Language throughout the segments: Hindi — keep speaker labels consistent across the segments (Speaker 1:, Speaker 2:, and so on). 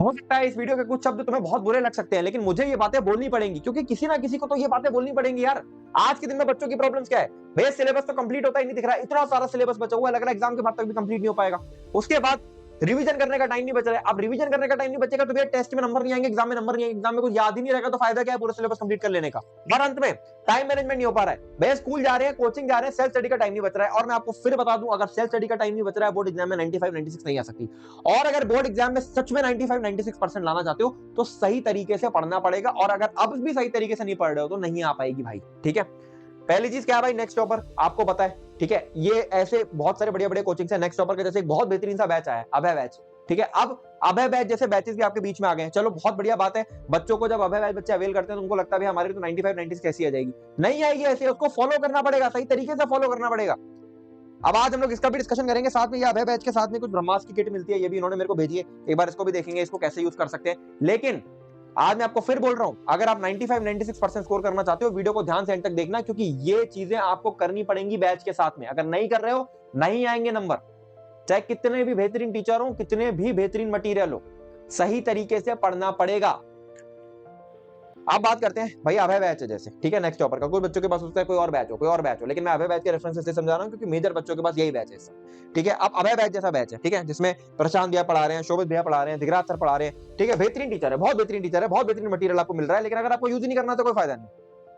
Speaker 1: हो सकता है इस वीडियो के कुछ शब्द तुम्हें बहुत बुरे लग सकते हैं, लेकिन मुझे ये बातें बोलनी पड़ेंगी, क्योंकि किसी ना किसी को तो ये बातें बोलनी पड़ेंगी यार। आज के दिन में बच्चों की प्रॉब्लम्स क्या है? भैया सिलेबस तो कंप्लीट होता ही नहीं दिख रहा है, इतना सारा सिलेबस बचा हुआ है, लग रहा है एग्जाम के बाद तक भी कंप्लीट नहीं हो पाएगा। उसके बाद रिवीजन करने का टाइम नहीं बच रहा है। अब रिवीजन करने का टाइम नहीं बचेगा तो भैया टेस्ट में नंबर नहीं आएंगे, एग्जाम में नंबर नहीं आएंगे, एग्जाम में कुछ याद ही नहीं रहेगा, तो फायदा क्या है पूरा सिलेबस कंप्लीट कर लेने का। और अंत में टाइम मैनेजमेंट नहीं हो पा रहा है। भैया स्कूल जा रहे हैं, कोचिंग जा रहे हैं, सेल्फ स्टडी का टाइम नहीं बच रहा है। और मैं आपको फिर बता दूं, अगर सेल्फ स्टडी का टाइम नहीं बच रहा है, बोर्ड एग्जाम में 95 96 नहीं आ सकती। और अगर बोर्ड एग्जाम में सच में 95 96% लाना चाहते हो तो सही तरीके से पढ़ना पड़ेगा, और अगर अब भी सही तरीके से नहीं पढ़ रहे हो तो नहीं आ पाएगी भाई। ठीक है, पहली चीज क्या है भाई, नेक्स्ट टॉपर आपको पता है। ठीक है, ये ऐसे बहुत सारे बड़े बड़े कोचिंग है। नेक्स्ट टॉपर के जैसे एक बहुत बेहतरीन सा बैच आया, अभय बैच। ठीक है, अब अभय बैच जैसे बैचेस भी आपके बीच में आ गए हैं, चलो बहुत बढ़िया बात है। बच्चों को जब अभय बैच बच्चे अवेल करते हैं तो उनको लगता है हमारी तो 95 96 कैसी आ जाएगी, नहीं आएगी ऐसे, उसको फॉलो करना पड़ेगा, सही तरीके से फॉलो करना पड़ेगा। अब आज हम लोग इसका भी डिस्कशन करेंगे साथ में। ये अभय बैच के साथ में कुछ ब्रह्मास्त्र की किट मिलती है, ये भी इन्होंने मेरे को भेजी है, एक बार इसको भी देखेंगे, इसको कैसे यूज कर सकते हैं। लेकिन आज मैं आपको फिर बोल रहा हूं, अगर आप 95 96% स्कोर करना चाहते हो, वीडियो को ध्यान से एंड तक देखना, क्योंकि ये चीजें आपको करनी पड़ेंगी बैच के साथ में। अगर नहीं कर रहे हो नहीं आएंगे नंबर, चाहे कितने भी बेहतरीन टीचर हो, कितने भी बेहतरीन मटेरियल हो, सही तरीके से पढ़ना पड़ेगा। अब बात करते हैं भाई अभय बैच है जैसे, ठीक है, नेक्स्ट टॉपर का कोई बच्चों के पास उसका कोई और बैच हो, कोई और बैच हो, लेकिन मैं अभय बैच के रेफरेंस से समझा रहा हूं क्योंकि मेजर बच्चों के पास यही बैच है। ठीक है, अब अभय बैच जैसा बैच है, ठीक है, जिसमें प्रशांत भैया पढ़ा रहे हैं, शोभित भैया पढ़ा रहे हैं, दिगराज सर पढ़ा रहे हैं। ठीक है, बेहतरीन टीचर है, बहुत बेहतरीन टीचर है, बहुत बेहतरीन मटेरियल आपको मिल रहा है, लेकिन अगर आपको यूज नहीं करना तो कोई फायदा नहीं।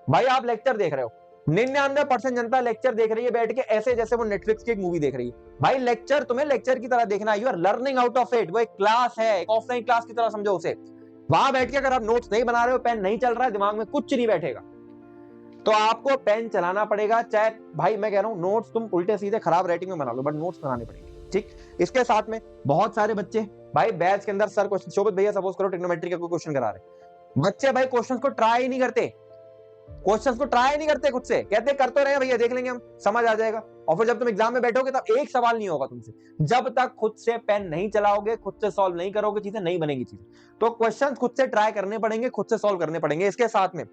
Speaker 1: भाई आप लेक्चर देख रहे हो, 99% जनता लेक्चर देख रही है बैठ के ऐसे जैसे वो नेटफ्लिक्स की एक मूवी देख रही है। भाई लेक्चर तुम्हें लेक्चर की तरह देखना है, you are learning out of it. वो एक क्लास है, एक ऑफलाइन क्लास की तरह समझो उसे। वहां बैठ के अगर आप नोट्स नहीं बना रहे हो, पेन नहीं चल रहा है, दिमाग में कुछ नहीं बैठेगा, तो आपको पेन चलाना पड़ेगा। चाहे भाई मैं कह रहा हूं नोट्स तुम उल्टे सीधे खराब राइटिंग में बना लो, बट नोट्स बनाने पड़ेंगे। ठीक, इसके साथ में बहुत सारे बच्चे भाई बैच के अंदर सर क्वेश्चन, शोभित भैया सपोज करो ट्रिग्नोमेट्री का कोई क्वेश्चन करा रहे, बच्चे भाई क्वेश्चंस को ट्राई नहीं करते, क्वेश्चंस को ट्राई नहीं करते, खुद से कहते कर तो रहे भैया, देख लेंगे हम, समझ आ जाएगा। और फिर जब तुम एग्जाम में बैठोगे तब एक सवाल नहीं होगा तुमसे, जब तक खुद से पेन नहीं चलाओगे, खुद से सॉल्व नहीं करोगे, चीजें नहीं बनेंगी चीजें। तो क्वेश्चंस खुद से ट्राई करने पड़ेंगे, खुद से सॉल्व करने पड़ेंगे। इसके साथ में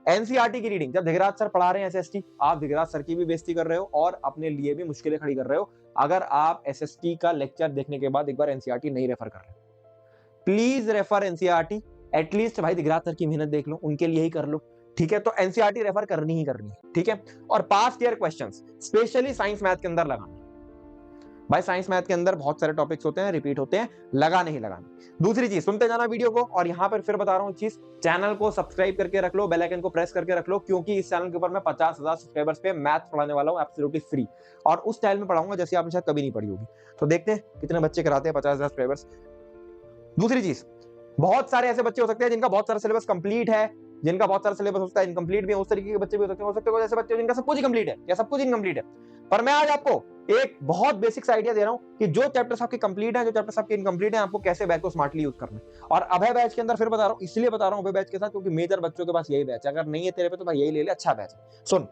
Speaker 1: एनसीईआरटी की रीडिंग, जब दिगराज सर पढ़ा रहे हैं एसएसटी, आप दिगराज सर की भी बेइज्जती कर रहे हो और अपने लिए भी मुश्किलें खड़ी कर रहे हो। अगर आप एसएसटी का लेक्चर देखने के बाद एक बार एनसीईआरटी नहीं रेफर कर रहे, प्लीज रेफर एनसीईआरटी। एटलीस्ट भाई दिगराज सर की मेहनत देख लो, उनके लिए ही कर लो। ठीक है, तो एनसीईआरटी रेफर करनी ही करनी है। ठीक है, और past year questions specially science math के अंदर लगाना। भाई साइंस मैथ के अंदर बहुत सारे टॉपिक्स होते हैं, रिपीट होते हैं, लगा नहीं लगाना। दूसरी चीज, सुनते जाना वीडियो को, और यहां पर फिर बता रहा हूं चीज, चैनल को सब्सक्राइब करके रख लो, बेल आइकन को प्रेस करके रख लो, क्योंकि इस चैनल के ऊपर मैं 50,000 सब्सक्राइबर्स पे मैथ पढ़ाने वाला हूं एब्सोल्युटली फ्री, और उस स्टाइल में पढ़ाऊंगा जैसे आपने शायद कभी नहीं पढ़ी होगी। तो देखते हैं कितने बच्चे कराते हैं 50,000 सब्सक्राइबर्स। दूसरी चीज, बहुत सारे ऐसे बच्चे हो सकते हैं जिनका बहुत सारा सिलेबस कंप्लीट है, जिनका बहुत सारा सिलेबस होता है इनकम्प्लीट भी है, उस तरीके के बच्चे भी हो सकते हैं जैसे बच्चे जिनका सब कुछ ही कंप्लीट है या सब कुछ इनकम्प्लीट है। पर मैं आज आपको एक बहुत बेसिक सा आइडिया दे रहा हूं कि जो चैप्टर्स आपके कंप्लीट है, जो चैप्टर्स आपके इनकम्प्लीट है, आपको कैसे बैच को स्मार्टली यूज करना है। और अभय बैच के अंदर फिर बता रहा हूं, इसलिए बता रहा हूं अभय बैच के साथ क्योंकि मेजर बच्चों के पास यही बैच है। अगर नहीं है तेरे पे तो भाई यही ले ले, अच्छा बैच है। सुन,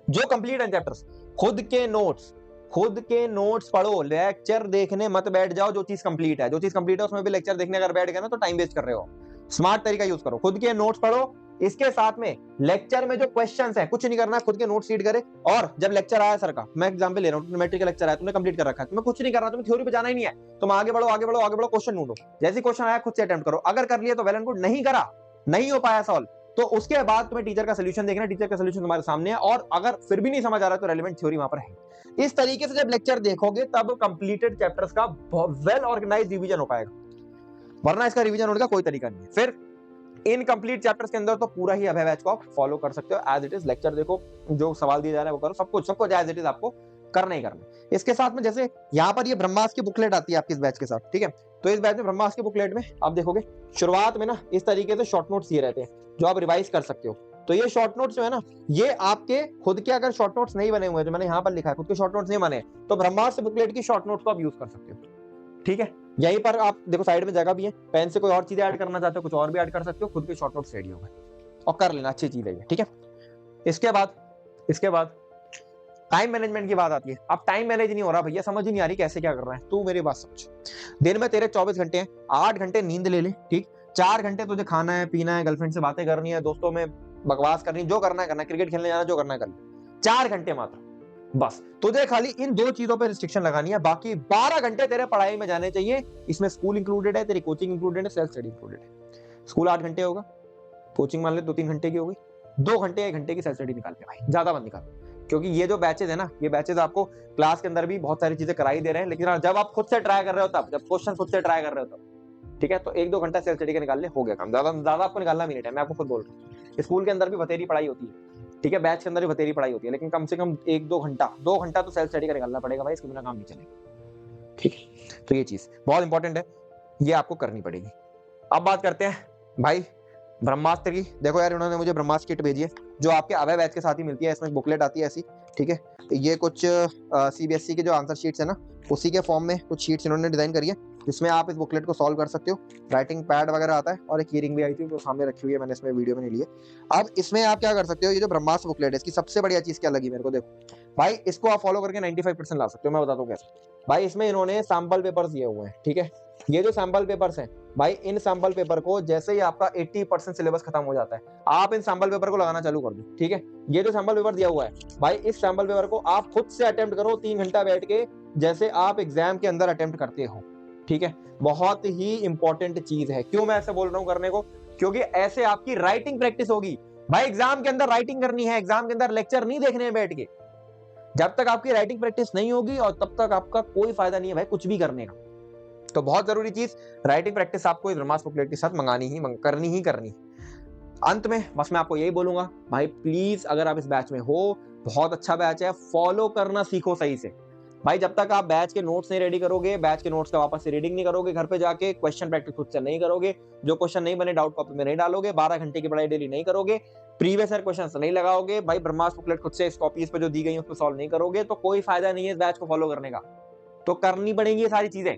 Speaker 1: जो कंप्लीट है चैप्टर्स, खुद के नोट्स पढ़ो, लेक्चर देखने मत बैठ जाओ। जो चीज कंप्लीट है उसमें भी लेक्चर देखने अगर बैठ गए ना तो टाइम वेस्ट कर रहे हो। स्मार्ट तरीका यूज करो, खुद के नोट्स पढ़ो। इसके साथ में लेक्चर में जो क्वेश्चंस है कुछ नहीं करना, खुद के नोट्स रीड करे। और जब लेक्चर आया सर का, मैं एग्जांपल ले रहा हूं, ट्रिग्नोमेट्री का लेक्चर आया, तुमने कंप्लीट कर रखा है, तुम्हें कुछ नहीं करना, तुम्हें थ्योरी पे जाना ही नहीं है, तुम आगे बढ़ो आगे बढ़ो आगे बढ़ो, क्वेश्चन ढूंढो, जैसे क्वेश्चन आया खुद से अटेम्प्ट करो। अगर कर लिया तो वेल एंड गुड, नहीं करा, नहीं हो पाया सॉल्व, तो उसके बाद तुम्हें टीचर का सोल्यूशन देखना, टीचर का सोल्यूशन तुम्हारे सामने है, और अगर फिर भी नहीं समझ आ रहा तो रेलेवेंट थ्योरी वहां पर है। इस तरीके से जब लेक्चर देखोगे तब कंप्लीटेड चैप्टर्स का वेल ऑर्गेनाइज्ड रिवीजन हो पाएगा, वरना इसका रिवीजन होने का कोई तरीका नहीं है। फिर इनकम्प्लीट चैप्टर्स के अंदर तो पूरा ही अभय बैच को आप फॉलो कर सकते हो एज इट इज। लेक्चर देखो, जो सवाल दिया जा रहा है वो करो, सब कुछ एज इट इज आपको करना ही करना। इसके साथ में जैसे यहाँ पर ये ब्रह्मास्त्र की बुकलेट आती है आपकी इस बैच के साथ, ठीक है, तो इस बैच में ब्रह्मास्त्र की बुकलेट में आप देखोगे शुरुआत में ना इस तरीके से शॉर्ट नोट्स दिए रहते हैं जो आप रिवाइज कर सकते हो। तो ये शॉर्ट नोट्स जो है ना, ये आपके खुद के अगर शॉर्ट नोट्स नहीं बने हुए, जो मैंने यहाँ पर लिखा है खुद के शॉर्ट नोट्स नहीं बने, तो ब्रह्मास्त्र बुकलेट की शॉर्ट नोट्स को आप यूज कर सकते हो। ठीक है, यहीं पर आप देखो साइड में जगह भी है, पेन से कोई और चीजें ऐड करना चाहते हो कुछ और भी ऐड कर सकते हो, खुद के शॉर्ट नोट्स रेडी हो गए और कर लेना, अच्छी चीज है ये। ठीक है, इसके बाद टाइम मैनेजमेंट की बात आती है। अब टाइम मैनेज नहीं हो रहा भैया, समझ ही नहीं आ रही कैसे क्या करना है, तू मेरी बात समझ। दिन में तेरे 24 घंटे हैं, 8 घंटे नींद ले ले, ठीक, 4 घंटे तुझे खाना है पीना है, गर्लफ्रेंड से बातें करनी है, दोस्तों में बकवास करनी, जो करना है करना है, क्रिकेट खेलने जाना, जो करना है कर ले, 4 घंटे मात्र। बस तुझे खाली इन 2 चीजों पे रिस्ट्रिक्शन लगानी है, बाकी 12 घंटे तेरे पढ़ाई में जाने चाहिए। इसमें स्कूल इंक्लूडेड है, तेरी कोचिंग इंक्लूडेड है, सेल्फ स्टडी इंक्लूडेड है। स्कूल 8 घंटे होगा, कोचिंग मान ले 2-3 घंटे की हो गई, 2 घंटे 1 घंटे की सेल्फ स्टडी निकाल के भाई, ज्यादा मत निकाल। क्योंकि ये जो बैचेज है ना, ये बैचेज आपको क्लास के अंदर भी बहुत सारी चीजें कराई दे रहे हैं, लेकिन जब आप खुद से ट्राई कर रहे हो तब, जब क्वेश्चन खुद से ट्राई कर रहे हो तब, ठीक है। तो 1-2 घंटा सेल्फ स्टडी का निकाल ले, हो गया काम। ज्यादा आपको निकालना भी नहीं है, मैं आपको खुद बोल रहा हूँ। स्कूल के अंदर भी बतेरी पढ़ाई होती है, ठीक है, बैच के अंदर भी बतेरी पढ़ाई होती है, लेकिन कम से कम 1-2 घंटा, 2 घंटा तो सेल्फ स्टडी का निकालना पड़ेगा भाई, इसके बिना काम नहीं चलेगा, ठीक है। तो ये चीज बहुत इंपॉर्टेंट है, ये आपको करनी पड़ेगी। अब बात करते हैं भाई ब्रह्मास्त्र की। देखो यार, इन्होंने मुझे ब्रह्मास्त्र किट भेजी है, जो आपके अभय बैच के साथ ही मिलती है। इसमें बुकलेट आती है ऐसी, ठीक है। ये कुछ सीबीएसई के जो आंसर शीट्स है ना, उसी के फॉर्म में कुछ शीट्स इन्होंने डिजाइन करी है, जिसमें आप इस बुकलेट को सॉल्व कर सकते हो। राइटिंग पैड वगैरह आता है, और एक कीरिंग भी आई थी जो सामने रखी हुई है, मैंने इसमें वीडियो में नहीं ली है। अब इसमें आप क्या कर सकते हो, ये जो ब्रह्मास्त्र बुकलेट है, इसकी सबसे बढ़िया चीज क्या लगी मेरे को, देखो भाई, इसको आप फॉलो करके 95% ला सकते हो। मैं बताता हूँ कैसे भाई। इसमें इन्होंने सैंपल पेपर्स दिए हुए हैं, ठीक है। ये जो सैंपल पेपर्स हैं भाई, इन सैंपल पेपर को जैसे ही आपका 80% सिलेबस खत्म हो जाता है, आप इन सैंपल पेपर को लगाना चालू कर दो, ठीक है। ये जो सैंपल पेपर दिया हुआ है भाई, इस सैंपल पेपर को आप खुद से अटेम्प्ट करो 3 घंटा बैठ के, जैसे आप एग्जाम के अंदर अटेम्प्ट करते हो, ठीक है। बहुत ही इंपॉर्टेंट चीज है। क्यों मैं ऐसे बोल रहा हूँ करने को, क्योंकि ऐसे आपकी राइटिंग प्रैक्टिस होगी भाई। एग्जाम के अंदर राइटिंग करनी है, एग्जाम के अंदर लेक्चर नहीं देखने हैं बैठ के। जब तक आपकी राइटिंग प्रैक्टिस नहीं होगी, और तब तक आपका कोई फायदा नहीं है भाई कुछ भी करने का। तो बहुत जरूरी चीज, राइटिंग प्रैक्टिस आपको ब्रह्मास्त्र बुकलेट के साथ करनी ही करनी। अंत में बस मैं आपको यही बोलूंगा भाई, प्लीज अगर आप इस बैच में हो, बहुत अच्छा बैच है, फॉलो करना सीखो सही से भाई। जब तक आप बैच के नोट्स नहीं रेडी करोगे, बैच के नोट्स का वापस से रीडिंग नहीं करोगे, घर पे जाके क्वेश्चन प्रैक्टिस खुद से नहीं करोगे, जो क्वेश्चन नहीं बने डाउट कॉपी में नहीं डालोगे, 12 घंटे की पढ़ाई डेली नहीं करोगे, प्रीवियस ईयर क्वेश्चन नहीं लगाओगे भाई, ब्रह्मास्त्र बुकलेट खुद से इस कॉपीज पे जो दी गई है उसको सॉल्व नहीं करोगे, तो कोई फायदा नहीं है इस बैच को फॉलो करने का। तो करनी पड़ेगी ये सारी चीजें,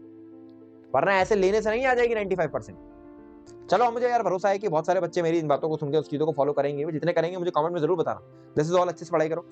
Speaker 1: वरना ऐसे लेने से नहीं आ जाएगी 95%। चलो, मुझे यार भरोसा है कि बहुत सारे बच्चे मेरी इन बातों को सुनकर उस चीजों को फॉलो करेंगे। जितने करेंगे मुझे कमेंट में जरूर बताना। दिस इज ऑल, अच्छे से पढ़ाई करो।